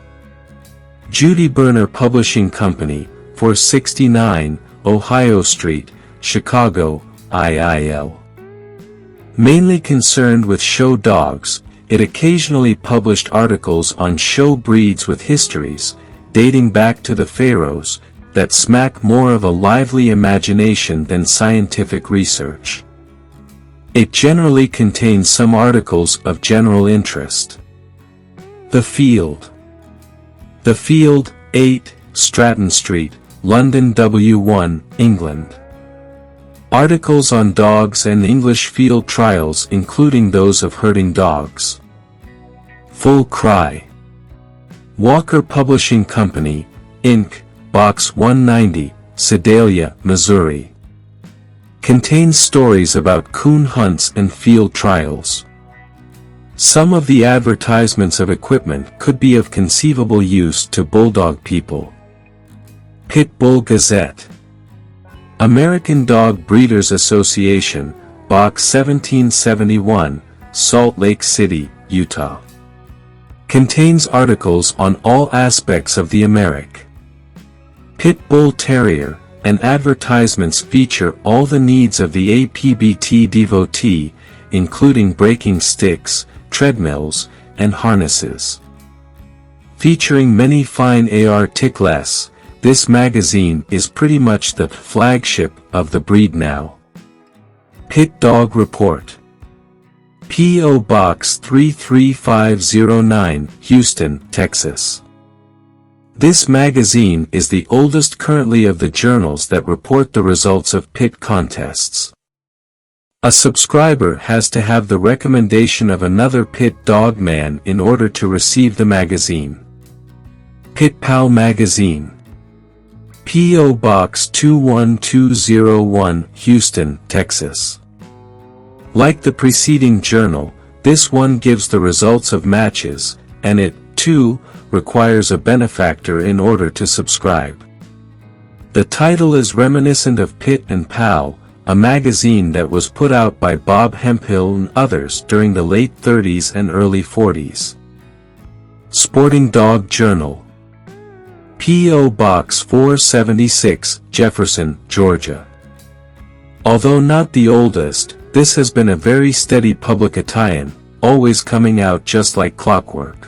Judy Berner Publishing Company, 469, Ohio Street, Chicago, IIL. Mainly concerned with show dogs, it occasionally published articles on show breeds with histories, dating back to the pharaohs, that smack more of a lively imagination than scientific research. It generally contains some articles of general interest. The Field. The Field, 8, Stratton Street, London W1, England. Articles on dogs and English field trials including those of herding dogs. Full Cry. Walker Publishing Company, Inc., Box 190, Sedalia, Missouri. Contains stories about coon hunts and field trials. Some of the advertisements of equipment could be of conceivable use to bulldog people. Pit Bull Gazette. American Dog Breeders Association, Box 1771, Salt Lake City, Utah. Contains articles on all aspects of the American Pit Bull Terrier, and advertisements feature all the needs of the APBT devotee, including breaking sticks, treadmills, and harnesses. Featuring many fine articles, this magazine is pretty much the flagship of the breed now. Pit Dog Report. P.O. Box 33509, Houston, Texas. This magazine is the oldest currently of the journals that report the results of pit contests. A subscriber has to have the recommendation of another pit dog man in order to receive the magazine. Pit Pal Magazine. P.O. Box 21201, Houston, Texas. Like the preceding journal, this one gives the results of matches, and it, too, requires a benefactor in order to subscribe. The title is reminiscent of Pit and Pal, a magazine that was put out by Bob Hemphill and others during the late 30s and early 40s. Sporting Dog Journal. P.O. Box 476, Jefferson, Georgia. Although not the oldest, this has been a very steady publication, always coming out just like clockwork.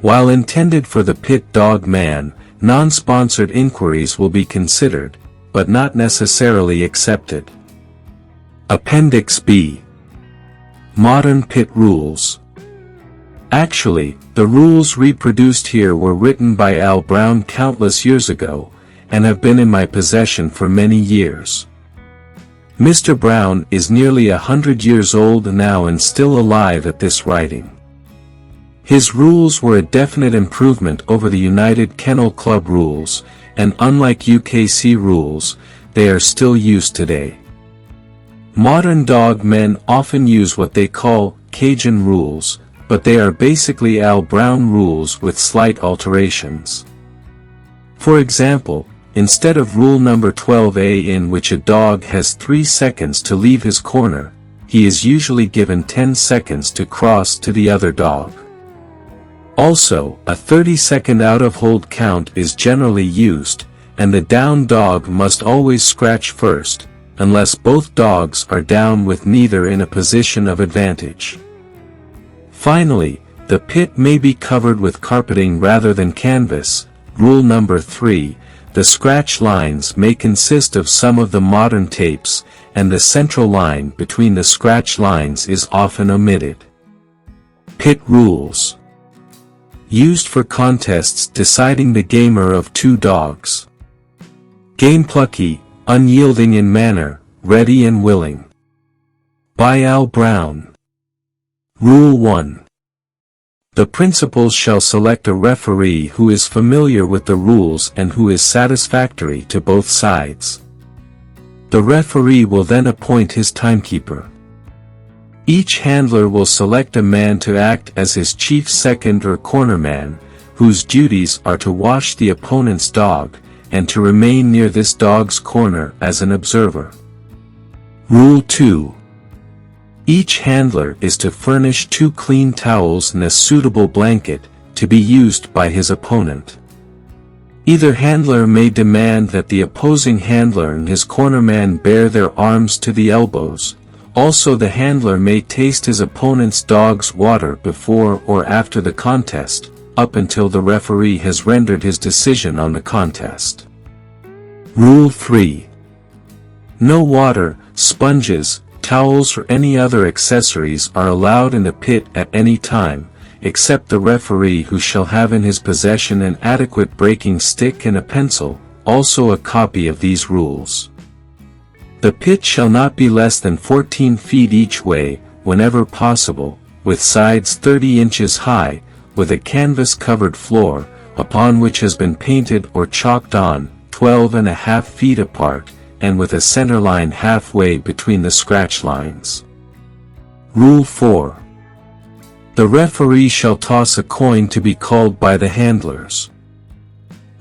While intended for the pit dog man, non-sponsored inquiries will be considered, but not necessarily accepted. Appendix B. Modern Pit Rules. Actually, the rules reproduced here were written by Al Brown countless years ago, and have been in my possession for many years. Mr. Brown is nearly 100 years old now and still alive at this writing. His rules were a definite improvement over the United Kennel Club rules, and unlike UKC rules, they are still used today. Modern dog men often use what they call Cajun rules, but they are basically Al Brown rules with slight alterations. For example, instead of rule number 12A in which a dog has 3 seconds to leave his corner, he is usually given 10 seconds to cross to the other dog. Also, a 30-second out-of-hold count is generally used, and the down dog must always scratch first, unless both dogs are down with neither in a position of advantage. Finally, the pit may be covered with carpeting rather than canvas. Rule number 3, the scratch lines may consist of some of the modern tapes, and the central line between the scratch lines is often omitted. Pit rules. Used for contests deciding the gamer of 2 dogs. Game plucky, unyielding in manner, ready and willing. By Al Brown. Rule 1. The principals shall select a referee who is familiar with the rules and who is satisfactory to both sides. The referee will then appoint his timekeeper. Each handler will select a man to act as his chief second or cornerman, whose duties are to watch the opponent's dog, and to remain near this dog's corner as an observer. Rule 2. Each handler is to furnish 2 clean towels and a suitable blanket, to be used by his opponent. Either handler may demand that the opposing handler and his cornerman bare their arms to the elbows. Also, the handler may taste his opponent's dog's water before or after the contest, up until the referee has rendered his decision on the contest. Rule 3. No water, sponges, towels or any other accessories are allowed in the pit at any time, except the referee, who shall have in his possession an adequate breaking stick and a pencil, also a copy of these rules. The pit shall not be less than 14 feet each way, whenever possible, with sides 30 inches high, with a canvas-covered floor, upon which has been painted or chalked on, 12.5 feet apart, and with a center line halfway between the scratch lines. Rule 4. The referee shall toss a coin to be called by the handlers.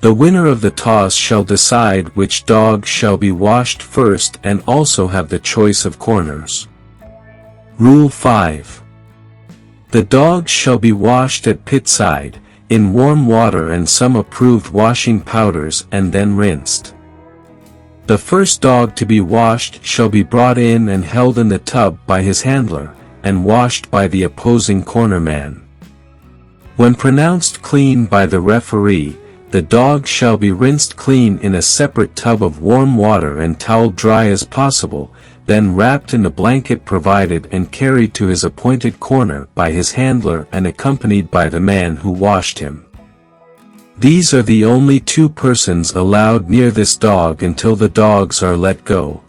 The winner of the toss shall decide which dog shall be washed first and also have the choice of corners. Rule 5. The dogs shall be washed at pit side, in warm water and some approved washing powders, and then rinsed. The first dog to be washed shall be brought in and held in the tub by his handler, and washed by the opposing cornerman. When pronounced clean by the referee, the dog shall be rinsed clean in a separate tub of warm water and toweled dry as possible, then wrapped in a blanket provided and carried to his appointed corner by his handler and accompanied by the man who washed him. These are the only 2 persons allowed near this dog until the dogs are let go.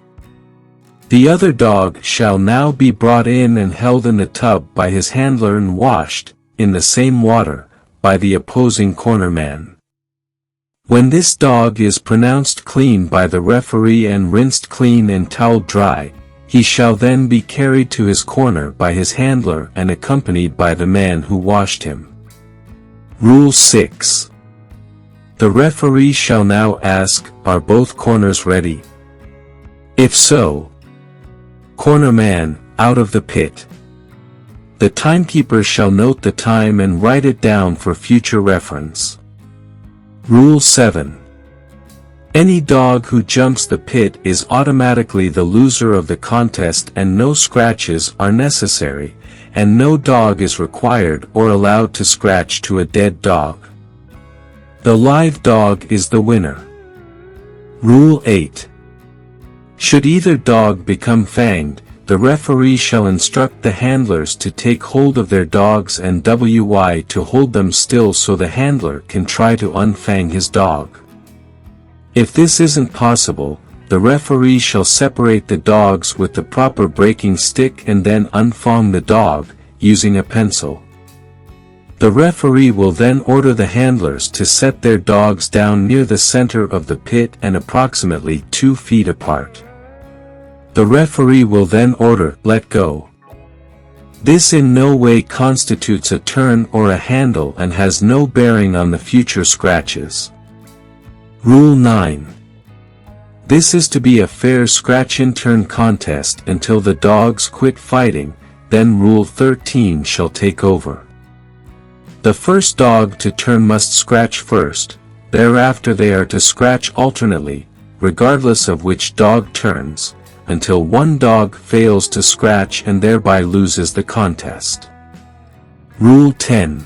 The other dog shall now be brought in and held in the tub by his handler and washed, in the same water, by the opposing cornerman. When this dog is pronounced clean by the referee and rinsed clean and toweled dry, he shall then be carried to his corner by his handler and accompanied by the man who washed him. Rule 6. The referee shall now ask, "Are both corners ready?" If so, corner man, out of the pit. The timekeeper shall note the time and write it down for future reference. Rule 7. Any dog who jumps the pit is automatically the loser of the contest and no scratches are necessary, and no dog is required or allowed to scratch to a dead dog. The live dog is the winner. Rule 8. Should either dog become fanged, the referee shall instruct the handlers to take hold of their dogs and to hold them still so the handler can try to unfang his dog. If this isn't possible, the referee shall separate the dogs with the proper breaking stick and then unfang the dog, using a pencil. The referee will then order the handlers to set their dogs down near the center of the pit and approximately 2 feet apart. The referee will then order, "Let go." This in no way constitutes a turn or a handle and has no bearing on the future scratches. Rule 9. This is to be a fair scratch-in-turn contest until the dogs quit fighting, then Rule 13 shall take over. The first dog to turn must scratch first, thereafter they are to scratch alternately, regardless of which dog turns, until one dog fails to scratch and thereby loses the contest. Rule 10.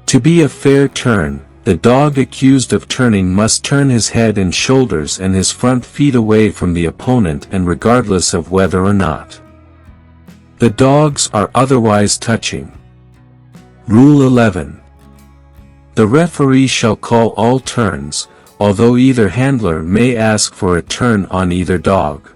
To be a fair turn, the dog accused of turning must turn his head and shoulders and his front feet away from the opponent and regardless of whether or not the dogs are otherwise touching. Rule 11. The referee shall call all turns, although either handler may ask for a turn on either dog.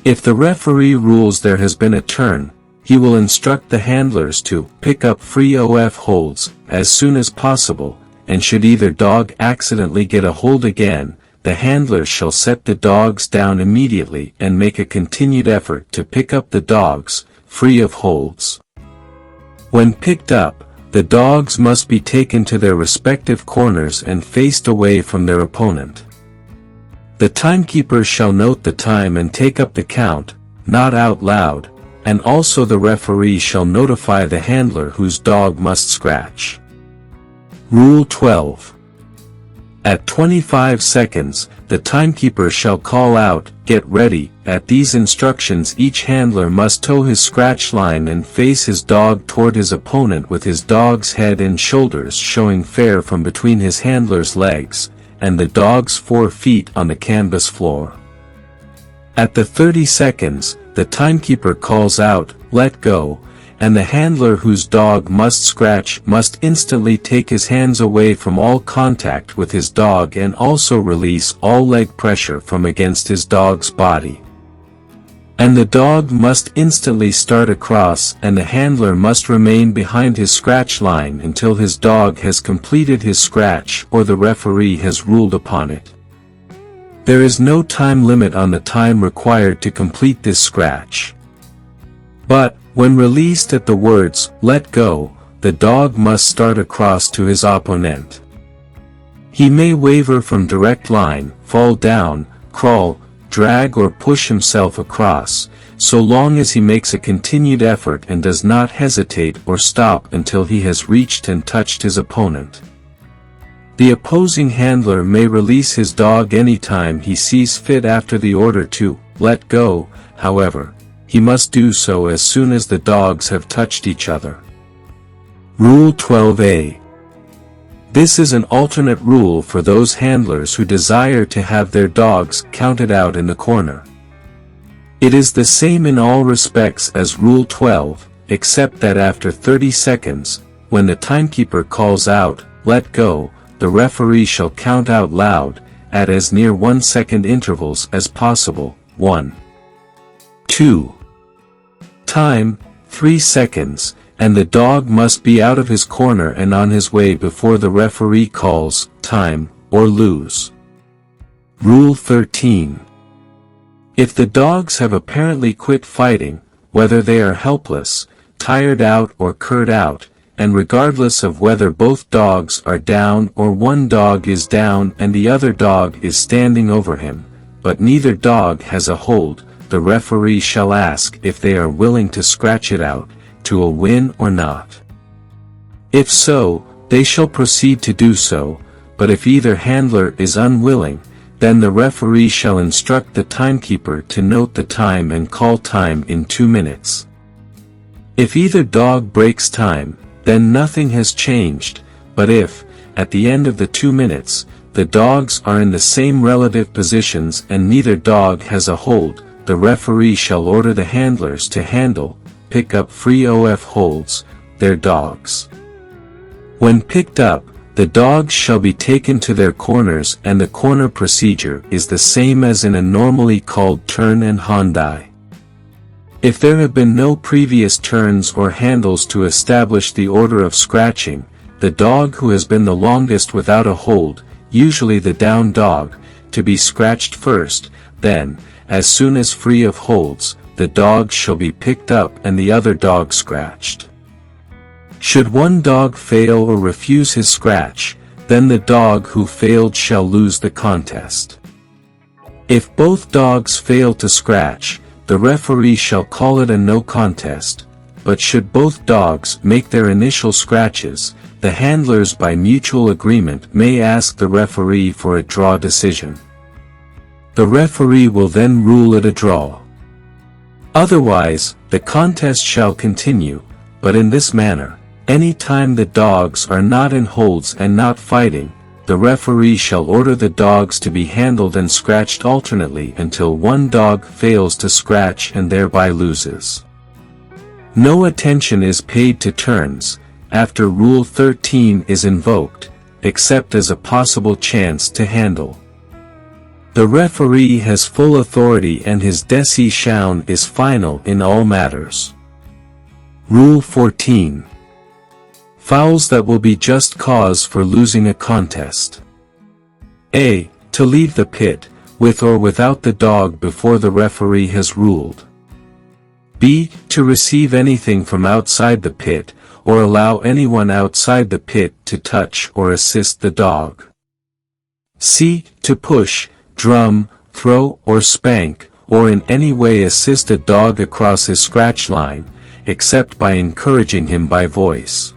If the referee rules there has been a turn, he will instruct the handlers to pick up free OF holds as soon as possible, and should either dog accidentally get a hold again, the handlers shall set the dogs down immediately and make a continued effort to pick up the dogs, free of holds. When picked up, the dogs must be taken to their respective corners and faced away from their opponent. The timekeeper shall note the time and take up the count, not out loud, and also the referee shall notify the handler whose dog must scratch. Rule 12. At 25 seconds, the timekeeper shall call out, "Get ready." At these instructions each handler must toe his scratch line and face his dog toward his opponent with his dog's head and shoulders showing fair from between his handler's legs, and the dog's 4 feet on the canvas floor. At the 30 seconds, the timekeeper calls out, "Let go," and the handler whose dog must scratch must instantly take his hands away from all contact with his dog and also release all leg pressure from against his dog's body. And the dog must instantly start across and the handler must remain behind his scratch line until his dog has completed his scratch or the referee has ruled upon it. There is no time limit on the time required to complete this scratch. But, when released at the words, "Let go," the dog must start across to his opponent. He may waver from direct line, fall down, crawl, drag or push himself across, so long as he makes a continued effort and does not hesitate or stop until he has reached and touched his opponent. The opposing handler may release his dog anytime he sees fit after the order to "let go," however, he must do so as soon as the dogs have touched each other. Rule 12a. This is an alternate rule for those handlers who desire to have their dogs counted out in the corner. It is the same in all respects as Rule 12, except that after 30 seconds, when the timekeeper calls out, "Let go," the referee shall count out loud, at as near 1 second intervals as possible. 1, 2, time, 3 seconds, and the dog must be out of his corner and on his way before the referee calls, time, or lose. Rule 13. If the dogs have apparently quit fighting, whether they are helpless, tired out or curt out, and regardless of whether both dogs are down or one dog is down and the other dog is standing over him, but neither dog has a hold, the referee shall ask if they are willing to scratch it out, to a win or not. If so, they shall proceed to do so, but if either handler is unwilling, then the referee shall instruct the timekeeper to note the time and call time in 2 minutes. If either dog breaks time, then nothing has changed, but if, at the end of the 2 minutes, the dogs are in the same relative positions and neither dog has a hold, the referee shall order the handlers to handle, pick up free OF holds, their dogs. When picked up, the dogs shall be taken to their corners, and the corner procedure is the same as in a normally called turn and handai. If there have been no previous turns or handles to establish the order of scratching, the dog who has been the longest without a hold, usually the down dog, to be scratched first, then, as soon as free of holds, the dog shall be picked up and the other dog scratched. Should one dog fail or refuse his scratch, then the dog who failed shall lose the contest. If both dogs fail to scratch, the referee shall call it a no contest, but should both dogs make their initial scratches, the handlers by mutual agreement may ask the referee for a draw decision. The referee will then rule it a draw. Otherwise, the contest shall continue, but in this manner, any time the dogs are not in holds and not fighting, the referee shall order the dogs to be handled and scratched alternately until one dog fails to scratch and thereby loses. No attention is paid to turns, after Rule 13 is invoked, except as a possible chance to handle. The referee has full authority and his decision is final in all matters. Rule 14. Fouls that will be just cause for losing a contest. A. To leave the pit, with or without the dog before the referee has ruled. B. To receive anything from outside the pit, or allow anyone outside the pit to touch or assist the dog. C. To push, drum, throw or spank, or in any way assist a dog across his scratch line, except by encouraging him by voice.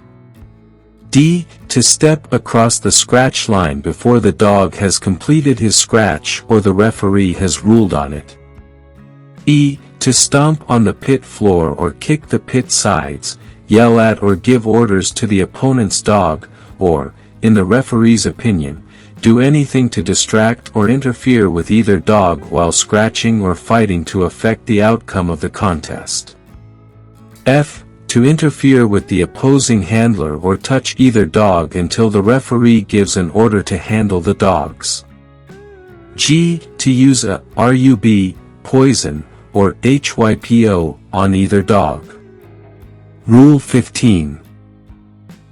D. To step across the scratch line before the dog has completed his scratch or the referee has ruled on it. E. To stomp on the pit floor or kick the pit sides, yell at or give orders to the opponent's dog, or, in the referee's opinion, do anything to distract or interfere with either dog while scratching or fighting to affect the outcome of the contest. F. To interfere with the opposing handler or touch either dog until the referee gives an order to handle the dogs. G. To use a RUB, poison, or HYPO, on either dog. Rule 15.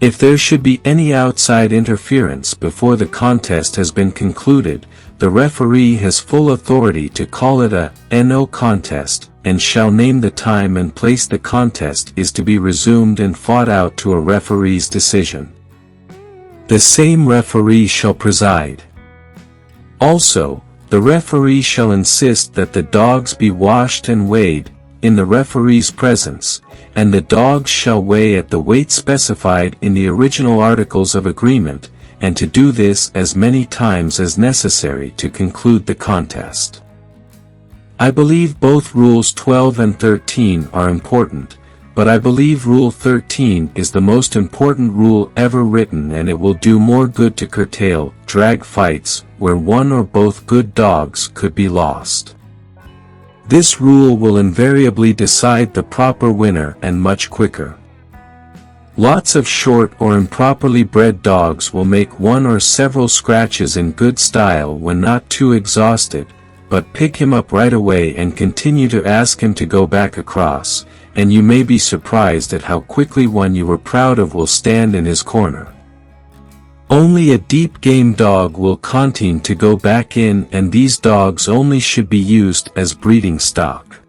If there should be any outside interference before the contest has been concluded, the referee has full authority to call it a no contest, and shall name the time and place the contest is to be resumed and fought out to a referee's decision. The same referee shall preside. Also, the referee shall insist that the dogs be washed and weighed, in the referee's presence, and the dogs shall weigh at the weight specified in the original Articles of Agreement, and to do this as many times as necessary to conclude the contest. I believe both Rules 12 and 13 are important, but I believe Rule 13 is the most important rule ever written, and it will do more good to curtail drag fights where one or both good dogs could be lost. This rule will invariably decide the proper winner and much quicker. Lots of short or improperly bred dogs will make one or several scratches in good style when not too exhausted, but pick him up right away and continue to ask him to go back across, and you may be surprised at how quickly one you were proud of will stand in his corner. Only a deep game dog will continue to go back in, and these dogs only should be used as breeding stock.